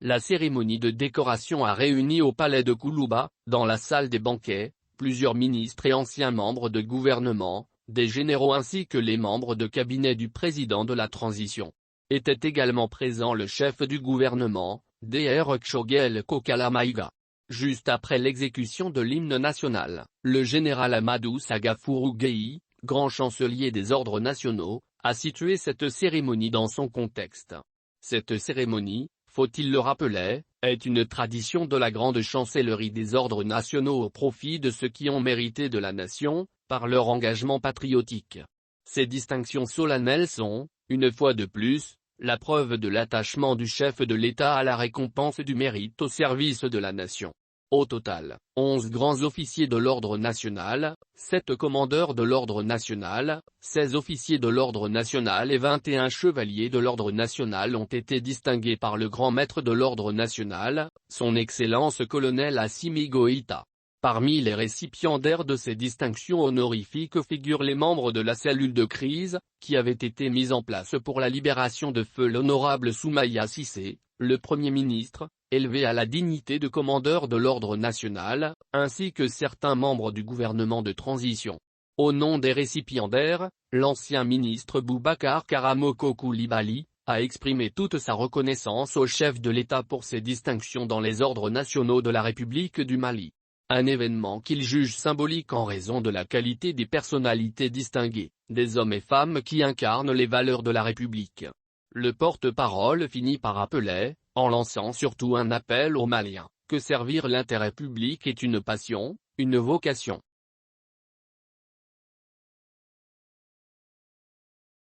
La cérémonie de décoration a réuni au palais de Koulouba, dans la salle des banquets, plusieurs ministres et anciens membres de gouvernement, des généraux ainsi que les membres de cabinet du président de la transition. Était également présent le chef du gouvernement, Dr Tchogel Kokalamaïga. Juste après l'exécution de l'hymne national, le général Amadou Sagafurou Gueye, grand chancelier des ordres nationaux, a situé cette cérémonie dans son contexte. Cette cérémonie, faut-il le rappeler, est une tradition de la grande chancellerie des ordres nationaux au profit de ceux qui ont mérité de la nation, par leur engagement patriotique. Ces distinctions solennelles sont, une fois de plus, la preuve de l'attachement du chef de l'État à la récompense du mérite au service de la nation. Au total, 11 grands officiers de l'ordre national, 7 commandeurs de l'ordre national, 16 officiers de l'ordre national et 21 chevaliers de l'ordre national ont été distingués par le grand maître de l'ordre national, son Excellence colonel Assimi Goïta. Parmi les récipiendaires de ces distinctions honorifiques figurent les membres de la cellule de crise, qui avait été mise en place pour la libération de feu l'honorable Soumaïa Cissé, le Premier ministre, élevé à la dignité de commandeur de l'ordre national, ainsi que certains membres du gouvernement de transition. Au nom des récipiendaires, l'ancien ministre Boubacar Karamoko Koulibaly a exprimé toute sa reconnaissance au chef de l'État pour ses distinctions dans les ordres nationaux de la République du Mali. Un événement qu'il juge symbolique en raison de la qualité des personnalités distinguées, des hommes et femmes qui incarnent les valeurs de la République. Le porte-parole finit par appeler, en lançant surtout un appel aux Maliens, que servir l'intérêt public est une passion, une vocation.